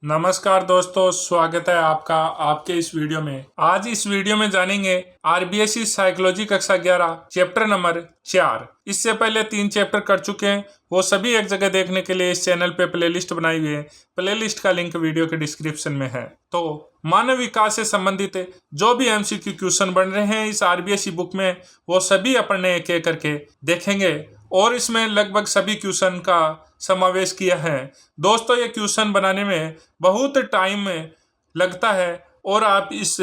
नमस्कार दोस्तों, स्वागत है आपका आपके इस वीडियो में। आज इस वीडियो में जानेंगे आरबीएससी साइकोलॉजी कक्षा 11 चैप्टर नंबर 4। इससे पहले 3 चैप्टर कर चुके हैं, वो सभी एक जगह देखने के लिए इस चैनल पे प्लेलिस्ट बनाई हुई है। प्लेलिस्ट का लिंक वीडियो के डिस्क्रिप्शन में है। तो मानव विकास से संबंधित जो भी एमसीक्यू क्वेश्चन बन रहे हैं इस आरबीएससी बुक में, वो सभी अपन ने एक एक करके देखेंगे और इसमें लगभग सभी क्वेश्चन का समावेश किया है। दोस्तों, ये क्वेश्चन बनाने में बहुत टाइम लगता है और आप इस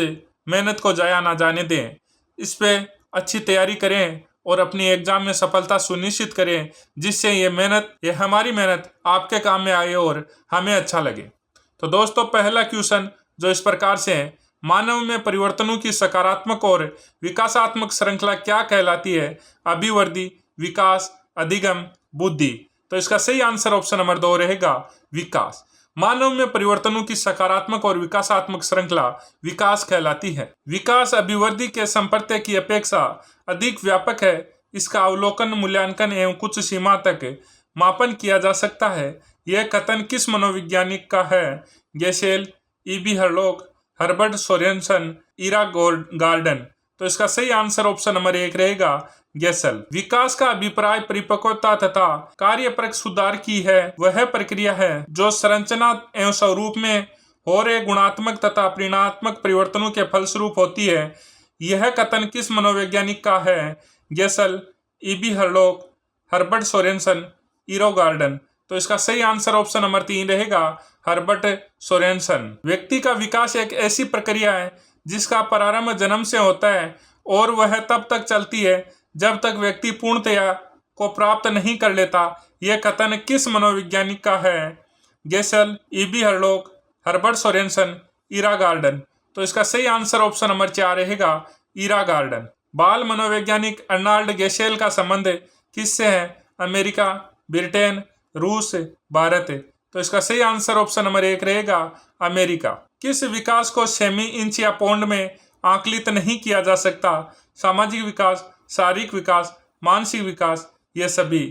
मेहनत को जाया ना जाने दें। इस पे अच्छी तैयारी करें और अपनी एग्जाम में सफलता सुनिश्चित करें, जिससे ये हमारी मेहनत आपके काम में आए और हमें अच्छा लगे। तो दोस्तों, पहला क्वेश्चन जो इस प्रकार से है, मानव में परिवर्तनों की सकारात्मक और विकासात्मक श्रृंखला क्या कहलाती है? अभिवृद्धि, विकास, अधिगम, बुद्धि। तो इसका सही आंसर ऑप्शन नंबर 2 रहेगा, विकास। मानव में परिवर्तनों की सकारात्मक और विकासात्मक श्रृंखला विकास कहलाती है। विकास अभिवृद्धि के संप्रत्यय की अपेक्षा अधिक व्यापक है। इसका अवलोकन, मूल्यांकन एवं कुछ सीमा तक मापन किया जा सकता है। यह कथन किस मनोवैज्ञानिक का है? Gesell, EB Hurlock, Herbert Sorensen, इरा गार्डन। तो इसका सही आंसर ऑप्शन नंबर 1 रहेगा, गेसेल। विकास का अभिप्राय परिपक्वता तथा कार्यपरक सुधार की है। वह प्रक्रिया है जो संरचना एवं स्वरूप में हो रहे गुणात्मक तथा परिणात्मक परिवर्तनों के फलस्वरूप होती है। यह कथन किस मनोवैज्ञानिक का है? Gesell, EB Hurlock, Herbert Sorensen, इरो garden. तो इसका सही आंसर ऑप्शन नंबर 3 रहेगा, हर्बर्ट सोरेनसन। व्यक्ति का विकास एक ऐसी प्रक्रिया है जिसका प्रारंभ जन्म से होता है और वह तब तक चलती है जब तक व्यक्ति पूर्णतया को प्राप्त नहीं कर लेता। यह कथन किस मनोवैज्ञानिक का है? Gesell, EB Hurlock, Herbert Sorensen, इरा गार्डन। तो इसका सही आंसर ऑप्शन नंबर 4 रहेगा, इरा गार्डन। बाल मनोवैज्ञानिक अर्नाल्ड गेसेल का संबंध किससे है? अमेरिका, ब्रिटेन, रूस, भारत। तो इसका सही आंसर ऑप्शन नंबर 1 रहेगा, अमेरिका। किस विकास को सेमी इंच या पौंड में आकलित नहीं किया जा सकता? सामाजिक विकास, शारीरिक विकास, मानसिक विकास, ये सभी।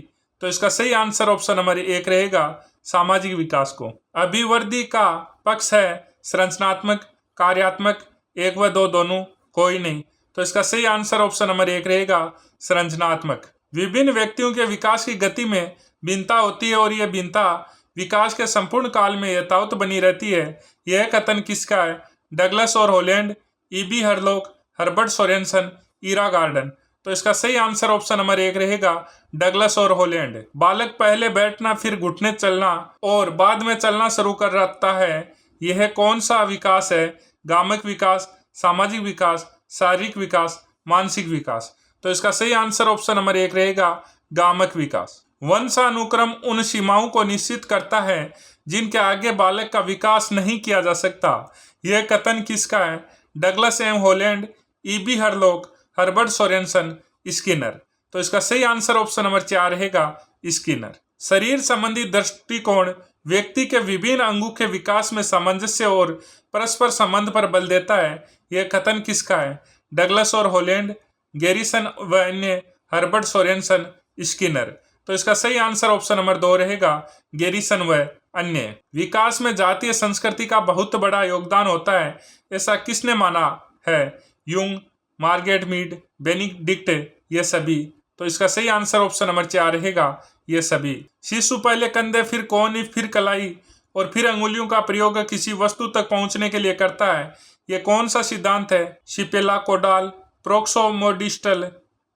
तो इसका सही आंसर ऑप्शन नंबर 1 रहेगा, सामाजिक विकास को। अभिवृद्धि का पक्ष है संरचनात्मक, कार्यात्मक, 1 व 2 दोनों, कोई नहीं। तो इसका सही आंसर ऑप्शन नंबर 1 रहेगा, संरचनात्मक। विभिन्न व्यक्तियों के विकास की गति में भिन्नता होती है और यह भिन्नता विकास के संपूर्ण काल में यथावत बनी रहती है। यह कथन किसका है? डगलस और Holland, EB Hurlock, Herbert Sorensen, इरा गार्डन। तो इसका सही आंसर ऑप्शन नंबर 1 रहेगा, डगलस और हॉलैंड। बालक पहले बैठना, फिर घुटने चलना और बाद में चलना शुरू कर रखता है। यह कौन सा विकास है? गामक विकास, सामाजिक विकास, शारीरिक विकास, मानसिक विकास। तो इसका सही आंसर ऑप्शन नंबर 1 रहेगा, गामक विकास। वंशानुक्रम उन सीमाओं को निश्चित करता है जिनके आगे बालक का विकास नहीं किया जा सकता। यह कथन किसका है? डगलस एवं Holland, EB Hurlock, Herbert Sorenson, Skinner. तो इसका सही आंसर ऑप्शन नंबर 4 रहेगा, स्किनर। शरीर संबंधी दृष्टिकोण व्यक्ति के विभिन्न अंगों के विकास में सामंजस्य और परस्पर संबंध पर बल देता है। यह कथन किसका है? डगलस और हॉलैंड, गैरिसन व अन्य, हर्बर्ट सोरेनसन, स्किनर। तो इसका सही आंसर ऑप्शन नंबर 2 रहेगा, गैरिसन व अन्य। विकास में जातीय संस्कृति का बहुत बड़ा योगदान होता है, ऐसा किसने माना है? यूंग, मार्गरेट मीड, बेनिडिक्ट, ये सभी। तो इसका सही आंसर ऑप्शन नंबर 4 रहेगा, ये सभी। शिशु पहले कंधे, फिर कोहनी, फिर कलाई और फिर अंगुलियों का प्रयोग किसी वस्तु तक पहुंचने के लिए करता है। यह कौन सा सिद्धांत है? शिपेला कोडाल, प्रोक्सोमोडिस्टल,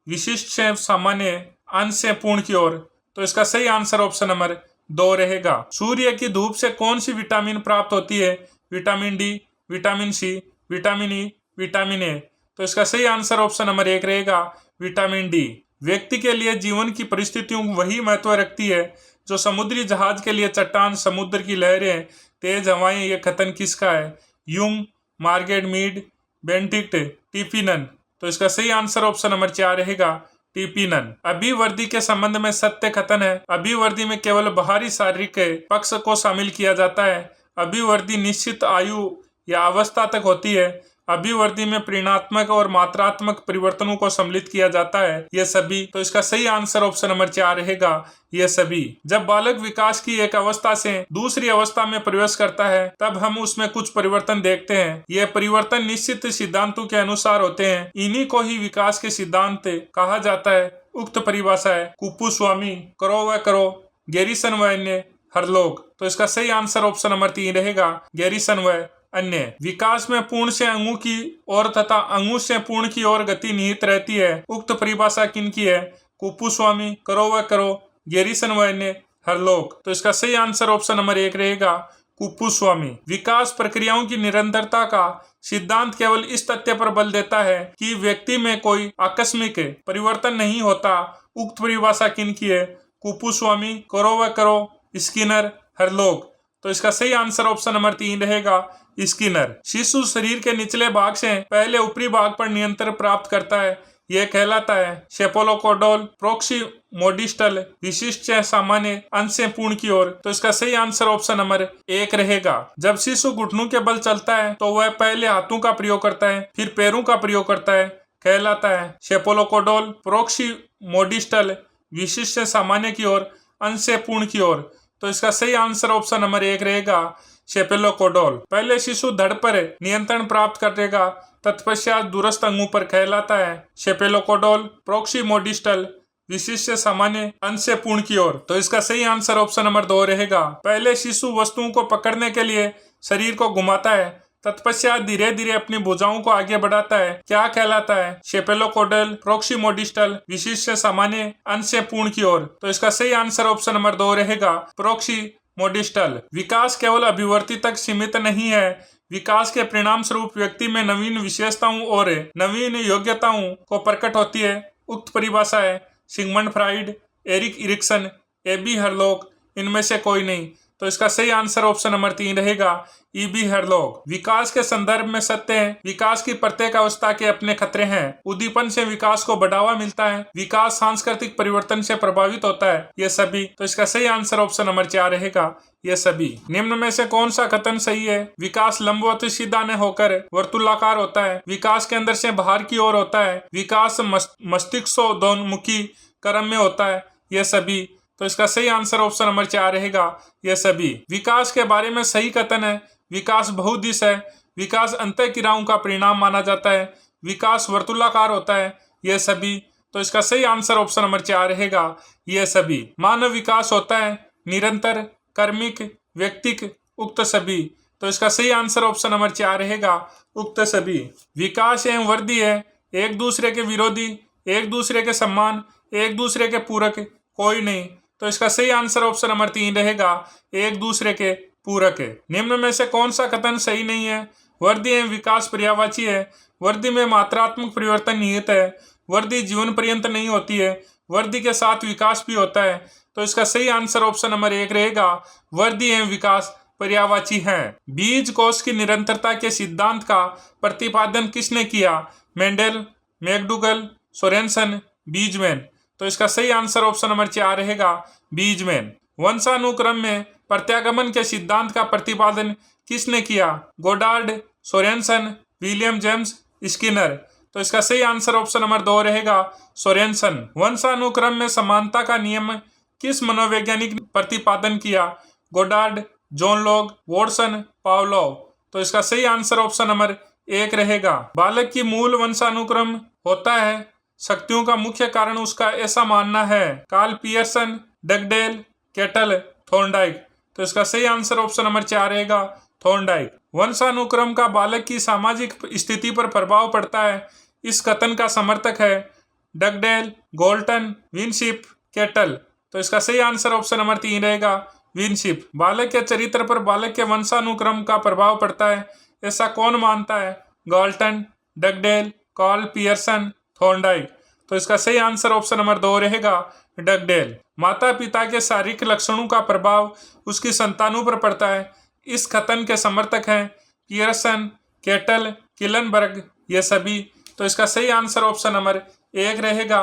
विशिष्ट से सामान्य, अंश से पूर्ण की ओर। तो इसका सही आंसर ऑप्शन नंबर 2 रहेगा। सूर्य की धूप से कौन सी विटामिन प्राप्त होती है? Vitamin D, vitamin C, vitamin E, vitamin A. तो इसका सही आंसर ऑप्शन नंबर 1 रहेगा, विटामिन डी। व्यक्ति के लिए जीवन की परिस्थितियों वही महत्व रखती है जो समुद्री जहाज के लिए चट्टान, समुद्र की लहरें, तेज हवाएं। यह कथन किसका है? यूंग, मार्गरेट मीड, बेंटिक्ट, टिफिनन। तो इसका सही आंसर ऑप्शन नंबर 4 रहेगा, टिफिनन। अभिवृद्धि के संबंध में सत्य कथन है। अभिवृद्धि में केवल बाहरी शारीरिक पक्ष को शामिल किया जाता है। अभिवृद्धि निश्चित आयु या अवस्था तक होती है अभिवर्ती में प्रेरणात्मक और मात्रात्मक परिवर्तनों को सम्मिलित किया जाता है, ये सभी। तो इसका सही आंसर ऑप्शन नंबर 4 रहेगा, ये सभी। जब बालक विकास की एक अवस्था से दूसरी अवस्था में प्रवेश करता है तब हम उसमें कुछ परिवर्तन देखते हैं। ये परिवर्तन निश्चित सिद्धांतों के अनुसार होते हैं। इन्हीं को ही विकास के सिद्धांत कहा जाता है। उक्त परिभाषा है कुप्पुस्वामी, करो व करो, गैरिसन व अन्य, हरलोग। तो इसका सही आंसर ऑप्शन नंबर 3 रहेगा, गैरिसन व अन्य। विकास में पूर्ण से अंगों की ओर तथा अंगों से पूर्ण की ओर गति निहित रहती है। उक्त परिभाषा किनकी है? कुप्पुस्वामी, करो व करो, गैरिसन व अन्य, हरलोग। तो इसका सही आंसर ऑप्शन नंबर 1 रहेगा, कुप्पुस्वामी। विकास प्रक्रियाओं की निरंतरता का सिद्धांत केवल इस तथ्य पर बल देता है कि व्यक्ति में कोई आकस्मिक परिवर्तन नहीं होता। उक्त परिभाषा किनकी है? कुप्पुस्वामी, करो व करो, स्किनर, हरलोग। तो इसका सही आंसर ऑप्शन नंबर 3 रहेगा, स्किनर। शिशु शरीर के निचले भाग से पहले ऊपरी भाग पर नियंत्रण प्राप्त करता है, यह कहलाता है सेफोलोकोडोल, प्रोक्सीमोडिस्टल, विशिष्ट से सामान्य, अंश से पूर्ण की ओर। तो इसका सही आंसर ऑप्शन नंबर 1 रहेगा। जब शिशु घुटनों के बल चलता है तो वह पहले हाथों का प्रयोग करता है, फिर पैरों का प्रयोग करता है, कहलाता है सेफोलोकोडोल, प्रोक्सीमोडिस्टल, विशिष्ट से सामान्य की ओर, अंश से पूर्ण की ओर। तो इसका सही आंसर ऑप्शन नंबर 1 रहेगा, सेफेलोकोडोल। पहले शिशु धड़ पर नियंत्रण प्राप्त करेगा, तत्पश्चात दूरस्थ अंगों पर, कहलाता है सेफेलोकोडोल, प्रोक्सीमोडिस्टल, विशिष्ट से सामान्य, अंश से पूर्ण की ओर। तो इसका सही आंसर ऑप्शन नंबर 2 रहेगा। पहले शिशु वस्तुओं को पकड़ने के लिए शरीर को घुमाता है, तत्पश्चात धीरे धीरे अपनी भुजाओं को आगे बढ़ाता है, क्या कहलाता है? सेफेलोकोडल, प्रोक्सीमोडिस्टल, विशिष्ट से सामान्य, अंश से पूर्ण की ओर। तो इसका सही आंसर ऑप्शन नंबर 2 रहेगा, प्रोक्सीमोडिस्टल। विकास केवल अभिवर्ती तक सीमित नहीं है। विकास के परिणाम स्वरूप व्यक्ति में नवीन विशेषताओं और नवीन योग्यताओं को प्रकट होती है। उक्त परिभाषा है Sigmund Freud, Erik Erikson, A B Hurlock, इनमें से कोई नहीं। तो इसका सही आंसर ऑप्शन नंबर 3 रहेगा, ईबी हरलोग। विकास के संदर्भ में सत्य है, विकास की प्रत्येक अवस्था के अपने खतरे हैं। उद्दीपन से विकास को बढ़ावा मिलता है, विकास सांस्कृतिक परिवर्तन से प्रभावित होता है, ये सभी। तो इसका सही आंसर ऑप्शन नंबर 4 रहेगा, ये सभी। निम्न में से कौन सा कथन सही है? विकास लंबवत सीधा न होकर वर्तुलाकार होता है, विकास के अंदर से बाहर की ओर होता है, विकास मस्तिष्कोद्मुखी क्रम में होता है, ये सभी। तो इसका सही आंसर ऑप्शन नंबर 4 रहेगा, यह सभी। विकास के बारे में सही कथन है, विकास बहुदिश है, विकास अंतःक्रियाओं का परिणाम माना जाता है, विकास वर्तुलाकार होता है, यह सभी। तो इसका सही आंसर ऑप्शन नंबर 4 रहेगा, यह सभी। मानव विकास होता है निरंतर, कर्मिक, व्यक्तिक, उक्त सभी। तो इसका सही आंसर ऑप्शन नंबर 4 रहेगा, उक्त सभी। विकास एवं वृद्धि है एक दूसरे के विरोधी, एक दूसरे के सम्मान, एक दूसरे के पूरक, कोई नहीं। तो इसका सही आंसर ऑप्शन नंबर 3 रहेगा, एक दूसरे के पूरक है। निम्न में से कौन सा कथन सही नहीं है? वृद्धि एवं विकास पर्यायवाची है, वृद्धि में मात्रात्मक परिवर्तन निहित है, वृद्धि जीवन पर्यंत नहीं होती है, वृद्धि के साथ विकास भी होता है। तो इसका सही आंसर ऑप्शन नंबर 1 रहेगा, वृद्धि एवं विकास पर्यायवाची है। बीज कोश की निरंतरता के सिद्धांत का प्रतिपादन किसने किया? Mendel, McDougall, Sorenson, Weismann. तो इसका सही आंसर ऑप्शन नंबर 4 रहेगा, बीजमैन। वंशानुक्रम में प्रत्यागमन के सिद्धांत का प्रतिपादन किसने किया? Goddard, Sorensen, William James, Skinner. तो इसका सही आंसर ऑप्शन नंबर 2 रहेगा, सोरेनसन। वंशानुक्रम में समानता का नियम किस मनोवैज्ञानिक ने प्रतिपादन किया? Goddard, John log, Watson, Pavlov. तो इसका सही आंसर ऑप्शन नंबर 1 रहेगा। बालक की मूल वंशानुक्रम होता है, शक्तियों का मुख्य कारण उसका ऐसा मानना है। Karl Pearson, Dugdale, Cattell, Thorndike. तो इसका सही आंसर ऑप्शन नंबर 4 रहेगा, थॉर्नडाइक। वंशानुक्रम का बालक की सामाजिक स्थिति पर प्रभाव पड़ता है, इस कथन का समर्थक है डगडेल, गोल्टन, विनशिप, केटल। तो इसका सही आंसर ऑप्शन नंबर 3 रहेगा, विनशिप। बालक के चरित्र पर बालक के वंशानुक्रम का प्रभाव पड़ता है, ऐसा कौन मानता है? गोल्टन, डगडेल, कार्ल पियर्सन, थॉर्नडाइक। तो इसका सही आंसर ऑप्शन नंबर 2 रहेगा, डगडेल। माता पिता के शारीरिक लक्षणों का प्रभाव उसकी संतानों पर पड़ता है, इस कथन के समर्थक हैं पियर्सन, केटल, किलनबर्ग, ये सभी। तो इसका सही आंसर ऑप्शन नंबर 1 रहेगा,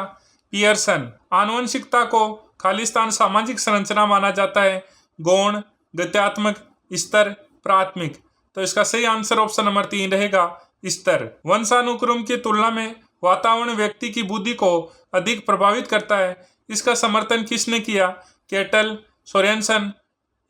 पियर्सन। आनुवंशिकता को खालिस्तान सामाजिक संरचना माना जाता है, गौण, गत्यात्मक, स्तर, प्राथमिक। तो इसका सही आंसर ऑप्शन नंबर 3 रहेगा, स्तर। वंशानुक्रम की तुलना में वातावरण व्यक्ति की बुद्धि को अधिक प्रभावित करता है। इसका समर्थन किसने किया? Kettle, Sorensen,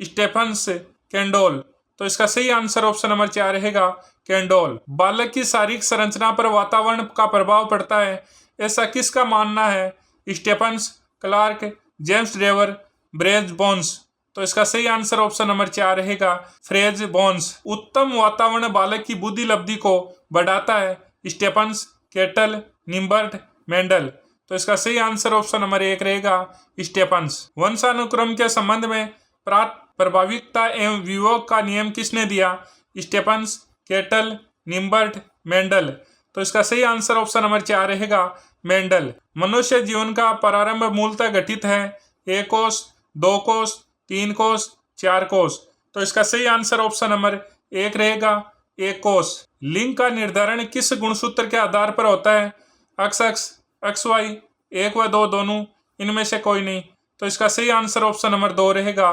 Stefan's, Candolle. तो इसका सही आंसर ऑप्शन नंबर 4 रहेगा कैंडोल। बालक की शारीरिक संरचना पर वातावरण का प्रभाव पड़ता है, ऐसा किसका मानना है? स्टेफन्स, क्लार्क, जेम्स ड्रेवर, ब्रेज बोन्स। तो इसका सही आंसर ऑप्शन नंबर 4 रहेगा फ्रेज बोन्स। उत्तम वातावरण बालक की बुद्धि लब्धि को बढ़ाता है। स्टेफन्स, केटल, निम्बर्ट, मेंडल। तो इसका सही आंसर ऑप्शन नंबर 1 रहेगा स्टेफन्स। वंशानुक्रम के संबंध में प्रभाविकता एवं वियोग का नियम किसने दिया? स्टेफन्स, केटल, निम्बर्ट, मेंडल। तो इसका सही आंसर ऑप्शन नंबर 4 रहेगा मेंडल। मनुष्य जीवन का प्रारंभ मूलतः घटित है 1 कोष, 2 कोष, 3 कोष, 4 कोष। तो इसका सही आंसर ऑप्शन नंबर 1 रहेगा 1 कोष। लिंग का निर्धारण किस गुणसूत्र के आधार पर होता है? XX, XY, 1 व 2 दोनों, इनमें से कोई नहीं। तो इसका सही आंसर ऑप्शन नंबर 2 रहेगा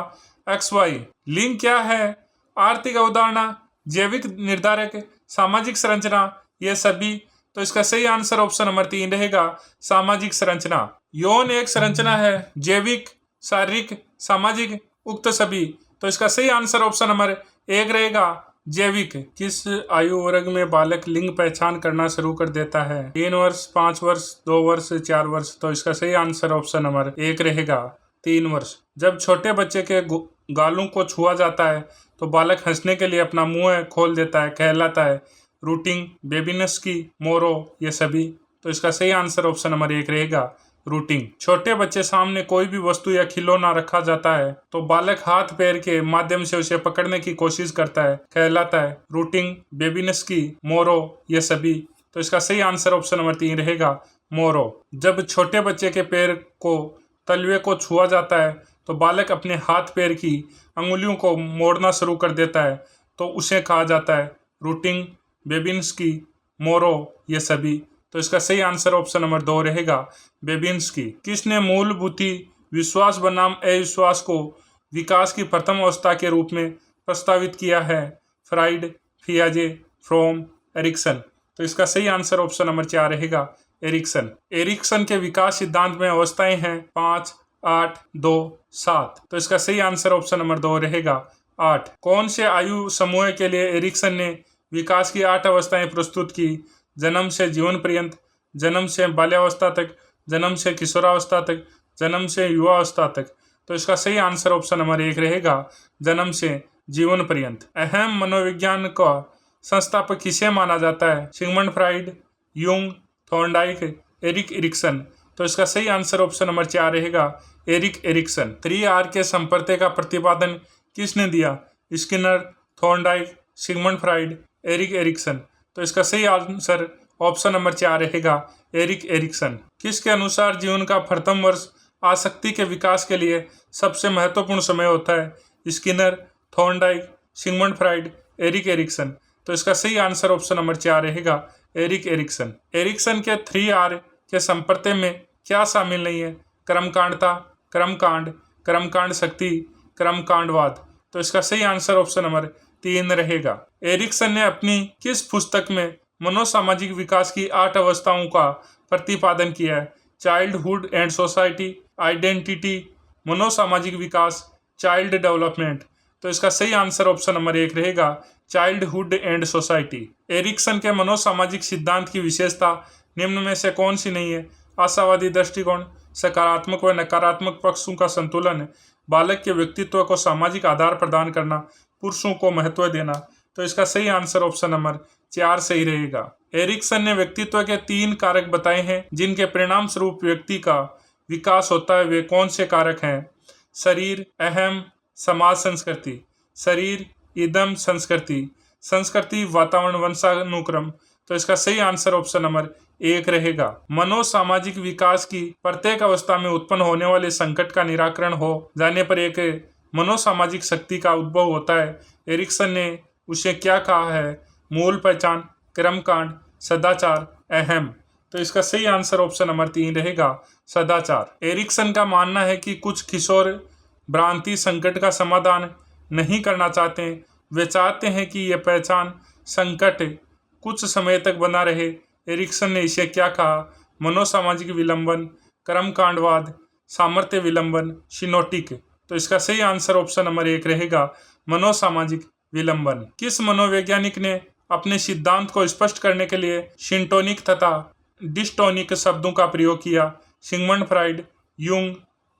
XY। लिंग क्या है? आर्थिक अवधारणा, जैविक निर्धारक, सामाजिक संरचना, ये सभी। तो इसका सही आंसर ऑप्शन नंबर 3 रहेगा सामाजिक संरचना। यौन एक संरचना है, जैविक, शारीरिक, सामाजिक, उक्त सभी। तो इसका सही आंसर ऑप्शन नंबर 1 रहेगा जैविक। किस आयु वर्ग में बालक लिंग पहचान करना शुरू कर देता है? 3 वर्ष, 5 वर्ष, 2 वर्ष, 4 वर्ष। तो इसका सही आंसर ऑप्शन नंबर 1 रहेगा 3 वर्ष। जब छोटे बच्चे के गालों को छुआ जाता है तो बालक हंसने के लिए अपना मुंह खोल देता है, कहलाता है रूटिंग, बेबीनेस्की, मोरो, ये सभी। तो इसका सही आंसर ऑप्शन नंबर 1 रहेगा रूटिंग। छोटे बच्चे सामने कोई भी वस्तु या खिलौना रखा जाता है तो बालक हाथ पैर के माध्यम से उसे पकड़ने की कोशिश करता है, कहलाता है रूटिंग, बेबीनेस्की, मोरो, ये सभी। तो इसका सही आंसर ऑप्शन नंबर 3 रहेगा मोरो। जब छोटे बच्चे के पैर को तलवे को छुआ जाता है तो बालक अपने हाथ पैर की अंगुलियों को मोड़ना शुरू कर देता है तो उसे कहा जाता है रूटिंग, बेबिन्स्की, मोरो, ये सभी। तो इसका सही आंसर ऑप्शन नंबर 2 रहेगा बेबिन्स्की। किसने मूलभूति विश्वास बनाम अविश्वास को विकास की प्रथम अवस्था के रूप में प्रस्तावित किया है? फ्राइड, पियाजे, फ्रोम, एरिक्सन। तो इसका सही आंसर ऑप्शन नंबर 4 रहेगा एरिक्सन। एरिक्सन के विकास सिद्धांत में अवस्थाएं हैं 5, 8, 2, 7। तो इसका सही आंसर ऑप्शन नंबर 2 रहेगा 8। कौन से आयु समूह के लिए एरिक्सन ने विकास की 8 अवस्थाएं प्रस्तुत की? जन्म से जीवन पर्यंत, जन्म से बाल्यावस्था तक, जन्म से किशोरावस्था तक, जन्म से युवावस्था तक। तो इसका सही आंसर ऑप्शन नंबर 1 रहेगा जन्म से जीवन पर्यंत। अहम मनोविज्ञान का संस्थापक किसे माना जाता है? Sigmund Freud, Jung, Thorndike, Erik Erikson. तो इसका सही आंसर ऑप्शन नंबर 4 रहेगा एरिक एरिक्सन। 3R के संपर्क का प्रतिपादन किसने दिया? Skinner, Thorndike, Sigmund Freud, Erik Erikson. तो इसका सही आंसर ऑप्शन नंबर 4 रहेगा एरिक एरिक्सन। किसके अनुसार जीवन का प्रथम वर्ष आसक्ति के विकास के लिए सबसे महत्वपूर्ण समय होता है? Skinner, Thorndike, Sigmund Freud, Erik Erikson. तो इसका सही आंसर ऑप्शन नंबर 4 रहेगा एरिक एरिक्सन। एरिक्सन के 3R के संपर्क में क्या शामिल नहीं है? क्रमकांडता, क्रमकांड, क्रमकांड शक्ति, क्रमकांडवाद। तो इसका सही आंसर ऑप्शन नंबर 3 रहेगा। एरिक्सन ने अपनी किस पुस्तक में मनोसामाजिक विकास की 8 अवस्थाओं का प्रतिपादन किया है? चाइल्डहुड एंड सोसाइटी, आइडेंटिटी, मनोसामाजिक विकास, चाइल्ड डेवलपमेंट। तो इसका सही आंसर ऑप्शन नंबर 1 रहेगा चाइल्डहुड एंड सोसाइटी। एरिक्सन के मनोसामाजिक सिद्धांत की विशेषता निम्न में से कौन सी नहीं है? आशावादी दृष्टिकोण, सकारात्मक व नकारात्मक पक्षों का संतुलन, बालक के व्यक्तित्व को सामाजिक आधार प्रदान करना, पुरुषों को महत्व देना। तो इसका सही आंसर ऑप्शन नंबर 4 सही रहेगा। एरिक्सन ने व्यक्तित्व के 3 कारक बताए हैं जिनके परिणाम स्वरूप व्यक्ति का विकास होता है। वे कौन से कारक हैं? शरीर, अहम, समाज, संस्कृति। शरीर, इदम, संस्कृति, संस्कृति, वातावरण, वंशानुक्रम। तो इसका सही आंसर ऑप्शन नंबर 1 रहेगा। मनोसामाजिक विकास की प्रत्येक अवस्था में उत्पन्न होने वाले संकट का निराकरण हो जाने पर एक मनोसामाजिक शक्ति का उद्भव होता है। एरिक्सन ने उसे क्या कहा है? मूल पहचान, क्रमकांड, सदाचार, अहम। तो इसका सही आंसर ऑप्शन नंबर 3 रहेगा सदाचार। एरिक्सन का मानना है कि कुछ किशोर भ्रांति संकट का समाधान नहीं करना चाहते। वे चाहते हैं कि यह पहचान संकट कुछ समय तक बना रहे। एरिक्सन ने इसे क्या कहा? मनोसामाजिक विलंबन, कर्मकांडवाद, सामर्थ्य विलंबन, सिनोटिक। तो इसका सही आंसर ऑप्शन नंबर 1 रहेगा, मनोसामाजिक विलंबन। किस मनोवैज्ञानिक ने अपने सिद्धांत को स्पष्ट करने के लिए सिंटोनिक तथा डिस्टोनिक शब्दों का प्रयोग किया? Sigmund Freud, Jung,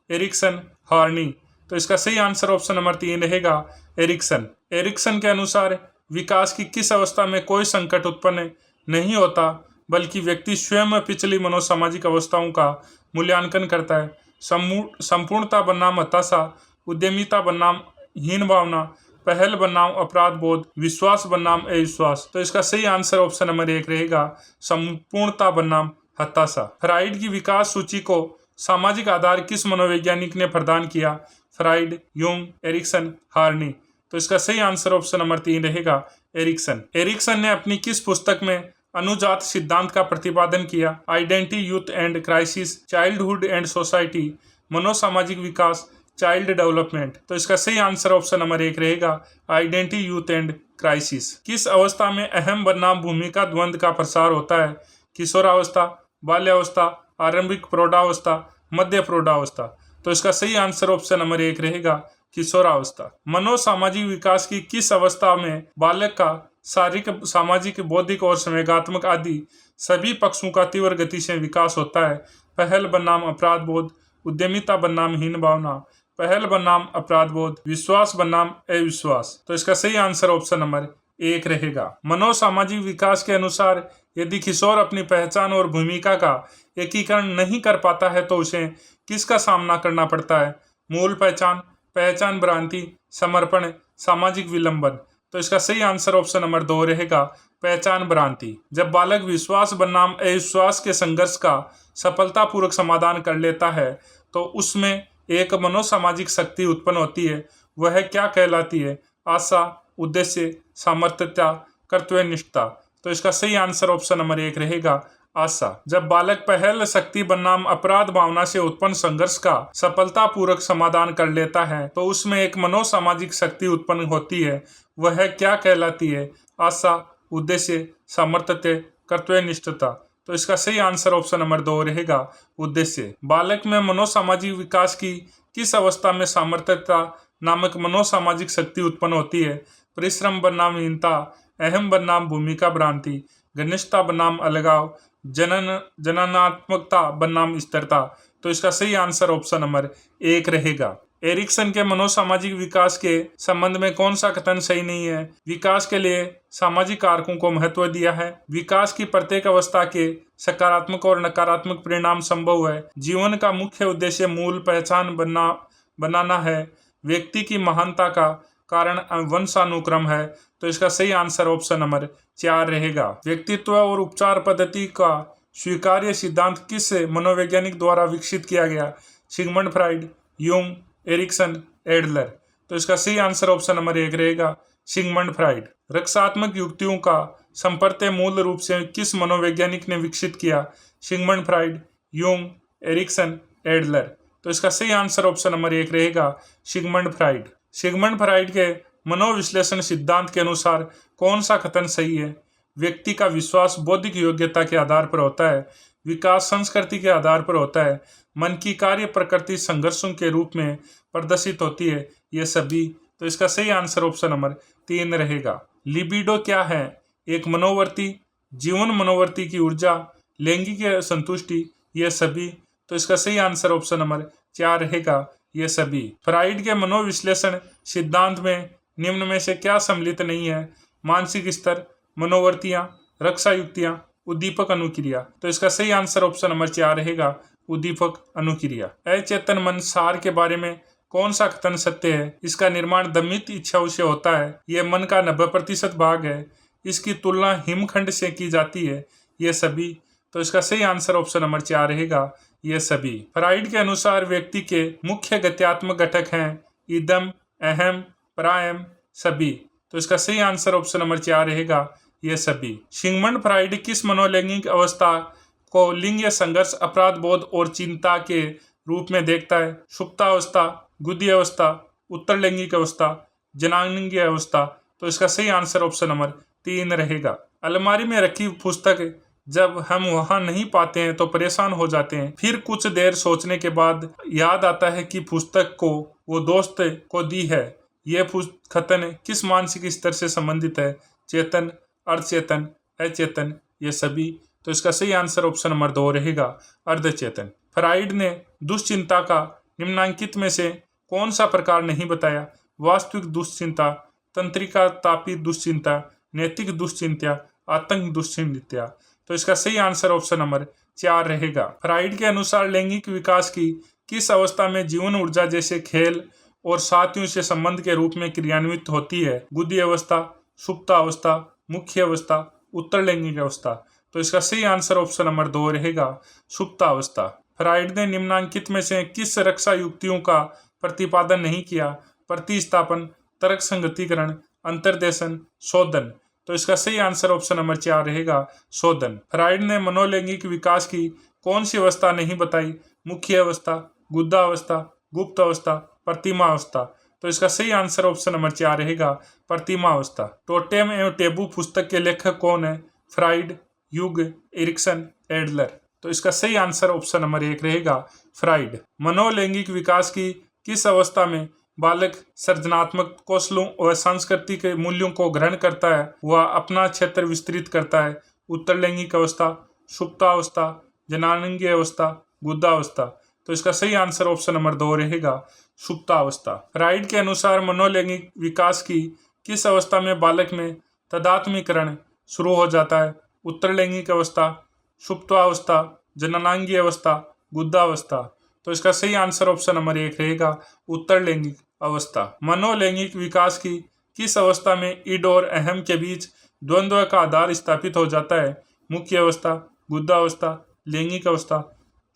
Erikson, Horney. तो इसका सही आंसर ऑप्शन नंबर 3 रहेगा, एरिक्सन। एरिक्सन के अनुसार विकास की किस अवस्था में कोई संकट उत्पन्न नहीं होता, बल्कि व्यक्ति स्वयं पिछली मनोसामाजिक अवस्थाओं का मूल्यांकन करता है? संपूर्णता बनाम हताशा, उद्यमिता बनाम हीन भावना, पहल बनाम अपराध बोध, विश्वास बनाम अविश्वास। तो इसका सही आंसर ऑप्शन नंबर 1 रहेगा, संपूर्णता बनाम हताशा। फ्राइड की विकास सूची को सामाजिक आधार किस मनोवैज्ञानिक ने प्रदान किया? Freud, Jung, Erikson, Horney. तो इसका सही आंसर ऑप्शन नंबर 3 रहेगा, एरिक्सन। एरिक्सन ने अपनी किस पुस्तक में अनुजात सिद्धांत का प्रतिपादन किया? Identity, youth and crisis, childhood and society, मनोसामाजिक विकास, चाइल्ड डेवलपमेंट। तो इसका सही आंसर ऑप्शन नंबर 1 रहेगा, आइडेंटिटी, यूथ एंड क्राइसिस। किस अवस्था में अहम बनाम भूमिका द्वंद्व का प्रसार होता है? किशोरावस्था, बाल्यावस्था, आरंभिक प्रौढ़ावस्था, मध्य प्रौढ़ावस्था। तो इसका सही आंसर ऑप्शन नंबर 1 रहेगा, किशोरावस्था। मनोसामाजिक विकास की किस अवस्था में बालक का शारीरिक, सामाजिक, बौद्धिक और संवेगात्मक आदि सभी पक्षों का तीव्र गति से विकास होता है? पहल बनाम अपराध बोध, उद्यमिता बनाम हीन भावना, पहल बनाम अपराध बोध, विश्वास बनाम अविश्वास। तो इसका सही आंसर ऑप्शन नंबर 1 रहेगा। मनोसामाजिक विकास के अनुसार यदि किशोर अपनी पहचान और भूमिका का एकीकरण नहीं कर पाता है तो उसे किसका सामना करना पड़ता है? मूल पहचान, पहचान भ्रांति, समर्पण, सामाजिक विलंबन। तो इसका सही आंसर ऑप्शन नंबर 2 रहेगा, पहचान भ्रांति। जब बालक विश्वास बनाम अविश्वास के संघर्ष का सफलतापूर्वक समाधान कर लेता है तो उसमें एक मनोसामाजिक शक्ति उत्पन्न होती है। वह क्या कहलाती है? आशा, उद्देश्य, सामर्थ्यता, कर्तव्यनिष्ठता। तो इसका सही आंसर ऑप्शन नंबर 1 रहेगा, आशा। जब बालक पहल शक्ति बनाम अपराध भावना से उत्पन्न संघर्ष का सफलतापूर्वक समाधान कर लेता है तो उसमें एक मनोसामाजिक शक्ति उत्पन्न होती है। वह क्या कहलाती है? आशा, उद्देश्य, सामर्थ्य, कर्तव्यनिष्ठता। तो इसका सही आंसर ऑप्शन नंबर 2 रहेगा, उद्देश्य। बालक में मनोसामाजिक विकास की किस अवस्था में सामर्थ्यता नामक मनोसामाजिक शक्ति उत्पन्न होती है? परिश्रम बनाम हीनता, अहम बनाम भूमिका भ्रांति, घनिष्ठता बनाम अलगाव, जननात्मकता बनाम स्थिरता। तो इसका सही आंसर ऑप्शन नंबर 1 रहेगा। एरिक्सन के मनोसामाजिक विकास के संबंध में कौन सा कथन सही नहीं है? विकास के लिए सामाजिक कारकों को महत्व दिया है। विकास की प्रत्येक अवस्था के सकारात्मक और नकारात्मक परिणाम संभव है। जीवन का मुख्य उद्देश्य मूल पहचान बनाना है। व्यक्ति की महानता का कारण वंशानुक्रम है। तो इसका सही आंसर ऑप्शन नंबर 4 रहेगा। व्यक्तित्व और उपचार पद्धति का स्वीकार्य सिद्धांत किस मनोवैज्ञानिक द्वारा विकसित किया गया? Sigmund Freud, Jung, Erikson, Adler. तो इसका सही आंसर ऑप्शन नंबर 1 रहेगा, सिगमंड फ्राइड। रक्षात्मक युक्तियों का संप्रत्यय मूल रूप से किस मनोवैज्ञानिक ने विकसित किया? Sigmund Freud, Jung, Erikson, Adler. तो इसका सही आंसर ऑप्शन नंबर 1 रहेगा, सिगमंड फ्राइड। सिगमंड फ्राइड के मनोविश्लेषण सिद्धांत के अनुसार कौन सा कथन सही है? व्यक्ति का विश्वास बौद्धिक योग्यता के आधार पर होता है। विकास संस्कृति के आधार पर होता है। मन की कार्य प्रकृति संघर्षों के रूप में प्रदर्शित होती है। ये सभी। तो इसका सही आंसर ऑप्शन नंबर 3 रहेगा। लिबिडो क्या है? एक मनोवर्ती, जीवन मनोवर्ती की ऊर्जा, लैंगिक संतुष्टि, ये सभी। तो इसका सही आंसर ऑप्शन नंबर 4 रहेगा, ये सभी। फ्राइड के मनोविश्लेषण सिद्धांत में निम्न में से क्या सम्मिलित नहीं है? मानसिक स्तर, मनोवर्तियां, रक्षा युक्तियां, उद्दीपक अनुक्रिया। तो इसका सही आंसर ऑप्शन नंबर 4 रहेगा, उद्दीपक अनुक्रिया। अचेतन मन सार के बारे में कौन सा कथन सत्य है? इसका निर्माण दमित इच्छाओं से होता है। यह मन का 90% भाग है। इसकी तुलना हिमखंड से की जाती है। ये सभी। तो इसका सही आंसर ऑप्शन नंबर 4 रहेगा, ये सभी। फ्राइड के अनुसार व्यक्ति के मुख्य गत्यात्मक घटक हैं इदम, अहम, प्रायम, सभी। तो इसका सही आंसर ऑप्शन नंबर 4 रहेगा, ये सभी। सिगमंड फ्राइड किस मनोलैंगिक अवस्था को लिंग संघर्ष, अपराध बोध और चिंता के रूप में देखता है? सुप्तावस्था, गुदी अवस्था, उत्तर लैंगिक अवस्था, जनांगीय अवस्था। तो इसका सही आंसर ऑप्शन नंबर 3 रहेगा। अलमारी में रखी पुस्तक जब हम वहां नहीं पाते हैं तो परेशान हो जाते हैं। फिर कुछ देर सोचने के बाद याद आता है कि पुस्तक को वो दोस्त को दी है। यह कथन किस मानसिक स्तर से संबंधित है? चेतन, अर्धचेतन, अचेतन, ये सभी। तो इसका सही आंसर ऑप्शन नंबर 2 रहेगा, अर्धचेतन। फ्राइड ने दुश्चिंता का निम्नलिखित में से कौन सा प्रकार नहीं बताया? वास्तविक दुश्चिंता, तंत्रिका तापी दुश्चिंता, नैतिक दुश्चिंता, आतंक दुश्चिंता। तो इसका सही आंसर ऑप्शन नंबर 4 रहेगा। फ्राइड के अनुसार लैंगिक विकास की किस अवस्था में जीवन ऊर्जा जैसे खेल और साथियों से संबंध के रूप में क्रियान्वित होती है? गुदी अवस्था, सुप्त अवस्था, मुख्य अवस्था, उत्तर लैंगिक अवस्था। तो इसका सही आंसर ऑप्शन नंबर 2 रहेगा, सुप्त अवस्था। फ्राइड ने निम्नलिखित में से किस रक्षा युक्तियों का प्रतिपादन नहीं किया? प्रतिस्थापन, तर्क संगतीकरण, अंतर्देशन, शोधन। तो इसका सही आंसर ऑप्शन नंबर 4 रहेगा, शोधन। फ्राइड ने मनोलैंगिक विकास की कौन सी अवस्था नहीं बताई? मुख्य अवस्था, गुद्दा अवस्था, गुप्त अवस्था, प्रतिमा अवस्था। तो इसका सही आंसर ऑप्शन नंबर 4 रहेगा, प्रतिमा अवस्था। टोटेम एवं टेबू पुस्तक के लेखक कौन है? फ्राइड, युग, एरिक्सन, एडलर। तो इसका सही आंसर ऑप्शन नंबर 1 रहेगा, फ्राइड। मनोलैंगिक विकास की किस अवस्था में बालक सृजनात्मक कौशलों और सांस्कृतिक मूल्यों को ग्रहण करता है, वह अपना क्षेत्र विस्तृत करता है? उत्तर लैंगिक अवस्था, सुप्तावस्था, जनांगीय अवस्था, गुद्दावस्था। तो इसका सही आंसर ऑप्शन नंबर 2 रहेगा, सुप्तावस्था। फ्राइड के अनुसार मनोलैंगिक विकास की किस अवस्था में बालक में तदात्मीकरण शुरू हो जाता है? उत्तर लैंगिक अवस्था, सुप्तावस्था, जननांगीय अवस्था, गुद्दावस्था। तो इसका सही आंसर ऑप्शन नंबर 1 रहेगा, उत्तर लैंगिक अवस्था। मनोलैंगिक विकास की किस अवस्था में ईड और अहम के बीच द्वंद्व का आधार स्थापित हो जाता है? मुख्य अवस्था, गुद्दावस्था, लैंगिक अवस्था,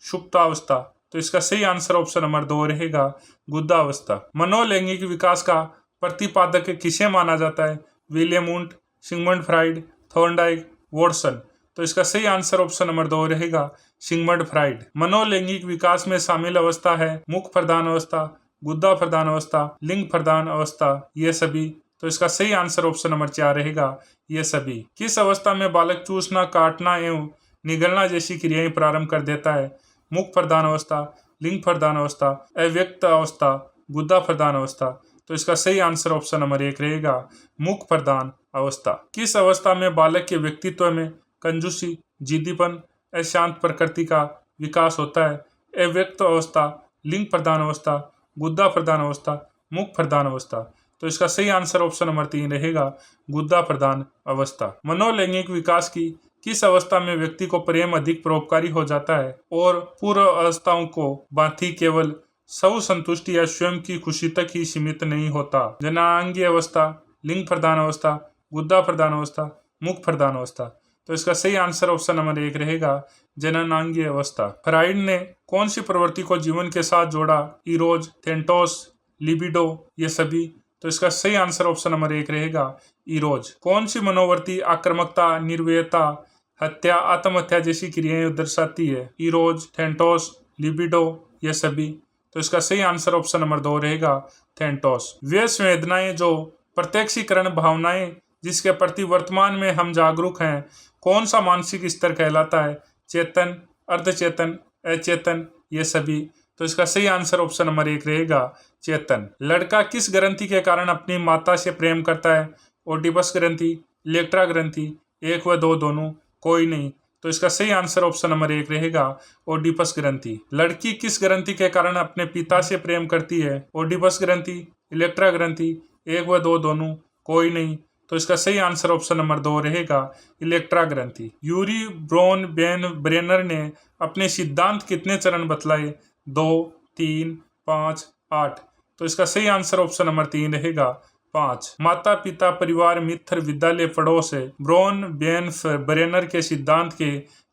सुप्तावस्था। तो इसका सही आंसर ऑप्शन नंबर 2 रहेगा, गुद्दावस्था। मनोलैंगिक विकास का प्रतिपादक किसे माना जाता है? William Wundt, Sigmund Freud, Thorndike, Watson. तो इसका सही आंसर ऑप्शन नंबर 2 रहेगा, सिगमंड फ्राइड। मनोलैंगिक विकास में शामिल अवस्था है मुख प्रधान अवस्था, गुद्दा प्रधान अवस्था, लिंग प्रधान अवस्था, ये सभी। तो इसका सही आंसर ऑप्शन नंबर 4 रहेगा, ये सभी। किस अवस्था में बालक चूसना, काटना एवं निगलना जैसी क्रियाएं प्रारंभ कर देता है? मुख प्रधान अवस्था, लिंग प्रधान अवस्था, अव्यक्त अवस्था, गुद्दा प्रधान अवस्था। तो इसका सही आंसर ऑप्शन नंबर 1 रहेगा, मुख प्रधान अवस्था। किस अवस्था में बालक के व्यक्तित्व में कंजूसी, जिद्दीपन, अशांत प्रकृति का विकास होता है? अव्यक्त अवस्था, लिंग प्रधान अवस्था, गुद्दा प्रधान अवस्था, मुख प्रधान अवस्था। तो इसका सही आंसर ऑप्शन नंबर 3 रहेगा, गुद्दा प्रधान अवस्था। मनोलैंगिक विकास की किस अवस्था में व्यक्ति को प्रेम अधिक परोपकारी हो जाता है और पूर्व अवस्थाओं को भांति केवल स्व संतुष्टि या स्वयं की खुशी तक ही सीमित नहीं होता? जनांगीय अवस्था, लिंग प्रधान अवस्था, गुद्दा प्रधान अवस्था, मुख प्रधान अवस्था। तो इसका सही आंसर ऑप्शन नंबर 1 रहेगा, जननांगीय अवस्था। फ्राइड ने कौन सी प्रवृत्ति को जीवन के साथ जोड़ा? इरोज, थेंटोस, लिबिडो, ये सभी। तो इसका सही आंसर ऑप्शन नंबर 1 रहेगा, इरोज। कौन सी मनोवृत्ति आक्रामकता, निर्भयता, हत्या, आत्महत्या जैसी क्रियाएं दर्शाती है? इरोज, थेंटोस, लिबिडो, ये सभी। तो इसका सही आंसर ऑप्शन नंबर 2 रहेगा, थेंटोस। वे संवेदनाएं जो प्रत्यक्षीकरण भावनाएं जिसके प्रति वर्तमान में हम जागरूक हैं, कौन सा मानसिक स्तर कहलाता है? चेतन, अर्धचेतन, अचेतन, ये सभी। तो इसका सही आंसर ऑप्शन नंबर 1 रहेगा, चेतन। लड़का किस ग्रंथि के कारण अपनी माता से प्रेम करता है? ओडिपस ग्रंथि, इलेक्ट्रा ग्रंथि, 1 व 2 दोनों, कोई नहीं। तो इसका सही आंसर ऑप्शन नंबर 1 रहेगा, ओडिपस ग्रंथि। लड़की किस ग्रंथि के कारण अपने पिता से प्रेम करती है? ओडिपस ग्रंथि, इलेक्ट्रा ग्रंथि, 1 व 2 दोनों, कोई नहीं। तो इसका सही आंसर ऑप्शन नंबर 2 रहेगा, इलेक्ट्रा ग्रंथि। यूरी ब्रोन ब्रेनर ने अपने सिद्धांत कितने चरण बतलाए? 2, 3, 5, 8। तो इसका सही आंसर ऑप्शन नंबर 3 रहेगा, 5। माता पिता परिवार मित्र विद्यालय पड़ोस ब्रोन ब्रेनर के सिद्धांत के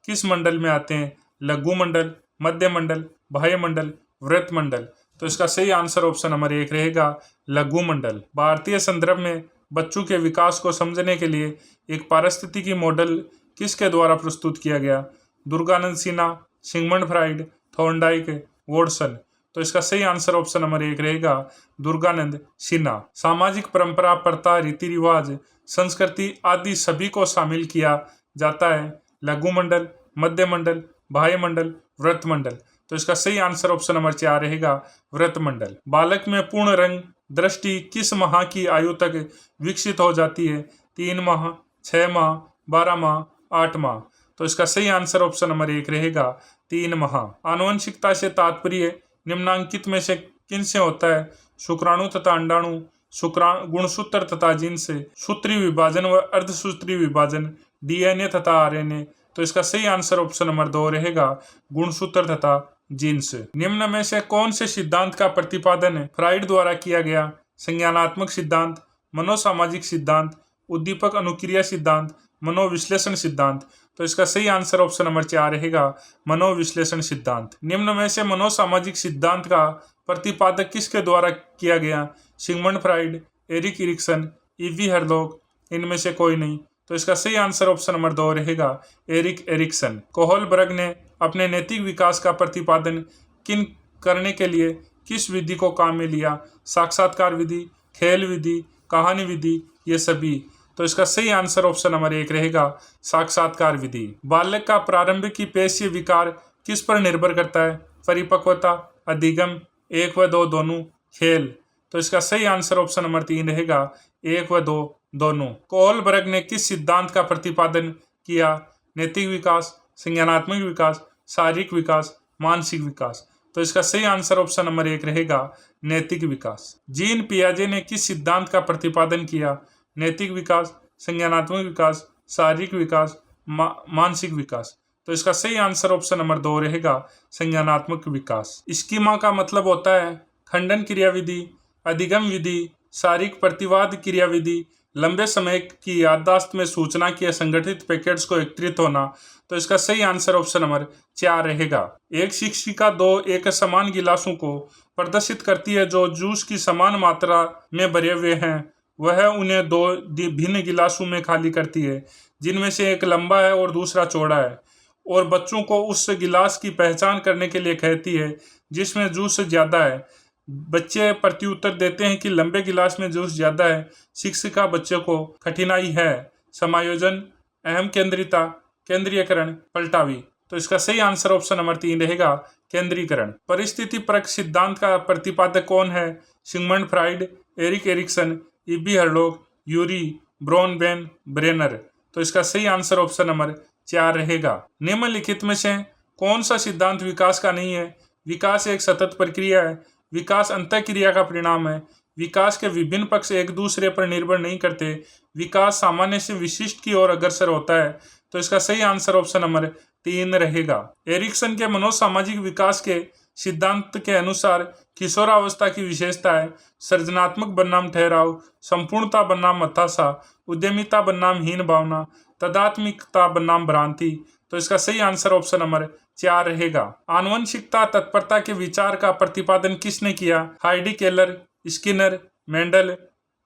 किस मंडल में आते हैं? लघु मंडल, मध्य मंडल, बाह्य मंडल, वृत्त मंडल। तो इसका सही आंसर ऑप्शन नंबर 1 रहेगा, लघु मंडल। भारतीय संदर्भ में बच्चों के विकास को समझने के लिए एक पारिस्थितिकी मॉडल किसके द्वारा प्रस्तुत किया गया? Durganand Sinha, Sigmund Freud, Thorndike, Watson. तो इसका सही आंसर ऑप्शन नंबर 1 रहेगा, दुर्गानंद सिन्हा। सामाजिक परंपरा, प्रथा, रीति रिवाज संस्कृति आदि सभी को शामिल किया जाता है। लघु मंडल, मध्य मंडल, बाह्य मंडल, वृत्त मंडल। तो इसका सही आंसर ऑप्शन नंबर 4 रहेगा, वृत्त मंडल। बालक में पूर्ण रंग दृष्टि किस माह की आयु तक विकसित हो जाती है? 3 माह, 6 माह, 12 माह, 8 माह। तो इसका सही आंसर ऑप्शन नंबर 1 रहेगा, 3 माह। आनुवंशिकता से तात्पर्य निम्नांकित में से किन से होता है? शुक्राणु तथा अंडाणु, गुणसूत्र तथा जीन्स, सूत्री विभाजन व अर्धसूत्री विभाजन, डीएनए तथा आरएनए। तो इसका सही आंसर ऑप्शन नंबर 2 रहेगा, गुणसूत्र तथा जीन्स। निम्न में से कौन से सिद्धांत का प्रतिपादन फ्राइड द्वारा किया गया? संज्ञानात्मक सिद्धांत, मनोसामाजिक सिद्धांत, उद्दीपक अनुक्रिया सिद्धांत, मनोविश्लेषण सिद्धांत। तो इसका सही आंसर ऑप्शन नंबर 4 रहेगा, मनोविश्लेषण सिद्धांत। निम्न में से मनोसामाजिक सिद्धांत का प्रतिपादक किसके द्वारा किया गया? Sigmund Freud, Erik Ericsson, EV Harlog, इनमें से कोई नहीं। तो इसका सही आंसर ऑप्शन नंबर 2 रहेगा, एरिक एरिक्सन। कोहलबर्ग ने अपने नैतिक विकास का प्रतिपादन किन करने के लिए किस विधि को काम में लिया? साक्षात्कार विधि, खेल विधि, कहानी विधि, ये सभी। तो इसका सही आंसर ऑप्शन नंबर 1 रहेगा, साक्षात्कार विधि। बालक का प्रारंभिक की पेशीय विकार किस पर निर्भर करता है? परिपक्वता, अधिगम, 1 व 2 दोनों, खेल। तो इसका सही आंसर ऑप्शन नंबर 3 रहेगा, 1 व 2 दोनों। कोहलबर्ग ने किस सिद्धांत का प्रतिपादन किया? नैतिक विकास, संज्ञानात्मक विकास, शारीरिक विकास, मानसिक विकास। तो इसका सही आंसर ऑप्शन नंबर 1 रहेगा, नैतिक विकास। जीन पियाजे ने किस सिद्धांत का प्रतिपादन किया? नैतिक विकास, संज्ञानात्मक विकास, शारीरिक विकास, मानसिक विकास। तो इसका सही आंसर ऑप्शन नंबर 2 रहेगा, संज्ञानात्मक विकास। स्कीमा का मतलब होता है खंडन क्रिया विधि, अधिगम विधि, शारीरिक प्रतिवाद क्रिया विधि, लंबे समय की याददाश्त में सूचना के असंगठित पैकेट्स को एकत्रित होना। तो इसका सही आंसर ऑप्शन नंबर 4 रहेगा। एक शिक्षिका 2 एक समान गिलासों को प्रदर्शित करती है जो जूस की समान मात्रा में भरे हुए हैं। वह उन्हें 2 भिन्न गिलासों में खाली करती है, जिनमें से एक लंबा है और दूसरा चौड़ा है, और बच्चों को उस गिलास की पहचान करने के लिए कहती है जिसमें जूस ज्यादा है। बच्चे प्रत्युत्तर देते हैं कि लंबे गिलास में जूस ज्यादा है। शिक्षिका बच्चों को कठिनाई है समायोजन, अहम केंद्रिता, केंद्रीयकरण, पलटावी। तो इसका सही आंसर ऑप्शन नंबर 3 रहेगा, केंद्रीकरण। परिस्थिति परक सिद्धांत का प्रतिपादक कौन है? Sigmund Freud, Erik Erikson, EB Hurlock, Urie Bronfenbrenner. तो इसका सही आंसर ऑप्शन नंबर 4 रहेगा। निम्नलिखित में से कौन सा सिद्धांत विकास का नहीं है? विकास एक सतत प्रक्रिया है, विकास अंतःक्रिया का परिणाम है, विकास के विभिन्न पक्ष एक दूसरे पर निर्भर नहीं करते, विकास सामान्य से विशिष्ट की ओर अग्रसर होता है। तो इसका सही आंसर ऑप्शन नंबर 3 रहेगा। एरिक्सन के मनोसामाजिक विकास के सिद्धांत के अनुसार किशोरावस्था की विशेषता है सृजनात्मक बनाम ठहराव, संपूर्णता बनाम हताशा, उद्यमिता बनाम हीन भावना, तदात्मिकता बनाम भ्रांति। तो इसका सही आंसर ऑप्शन नंबर 4 रहेगा। आनुवंशिकता तत्परता के विचार का प्रतिपादन किसने किया? Heidi Keller, Skinner, Mendel,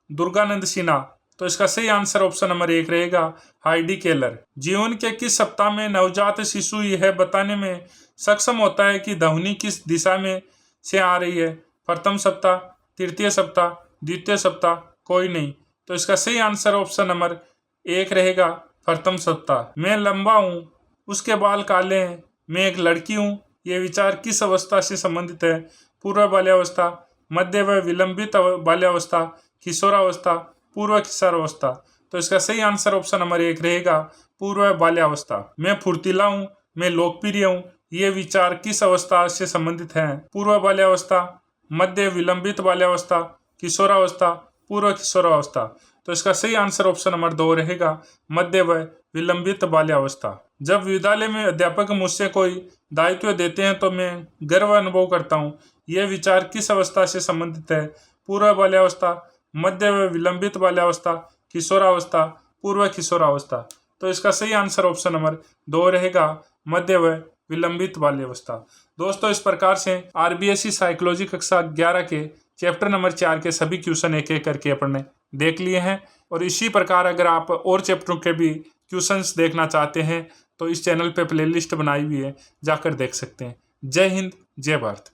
Durganand Sinha. तो इसका सही आंसर ऑप्शन नंबर 1 रहेगा, हाइडी केलर। जीवन के किस सप्ताह में नवजात शिशु यह बताने में सक्षम होता है कि ध्वनि किस दिशा में से आ रही है? प्रथम सप्ताह, तृतीय सप्ताह, द्वितीय सप्ताह, कोई नहीं। तो इसका सही आंसर ऑप्शन नंबर 1 रहेगा, प्रथम सप्ताह। मैं लंबा हूँ, उसके बाल काले हैं, मैं एक लड़की हूँ, ये विचार किस अवस्था से संबंधित है? पूर्व बाल्यावस्था, मध्य व विलंबित बाल्यावस्था, किशोरावस्था, पूर्व किशोरावस्था। तो इसका सही आंसर ऑप्शन नंबर 1 रहेगा, पूर्व बाल्यावस्था। मैं फुर्तीला हूँ, मैं लोकप्रिय हूँ, ये विचार किस अवस्था से संबंधित हैं? पूर्व बाल्यावस्था, मध्य विलंबित बाल्यावस्था, किशोरावस्था, पूर्व किशोरावस्था। तो इसका सही आंसर ऑप्शन नंबर 2 रहेगा, मध्य व विलंबित बाल्यावस्था। जब विद्यालय में अध्यापक मुझसे कोई दायित्व देते हैं तो मैं गर्व अनुभव करता हूँ। यह विचार किस अवस्था से संबंधित है? पूर्व बाल्यावस्था, मध्य व विलंबित बाल्यावस्था, किशोरावस्था, पूर्व किशोरावस्था। तो इसका सही आंसर ऑप्शन नंबर 2 रहेगा, मध्य व विलंबित बाल्यावस्था। दोस्तों, इस प्रकार से आरबीएसई साइकोलॉजी कक्षा 11 के चैप्टर नंबर 4 के सभी क्वेश्चन एक एक करके अपन ने देख लिए हैं। और इसी प्रकार अगर आप और चैप्टरों के भी क्वेश्चंस देखना चाहते हैं तो इस चैनल पे प्लेलिस्ट बनाई हुई है, जाकर देख सकते हैं। जय हिंद, जय भारत।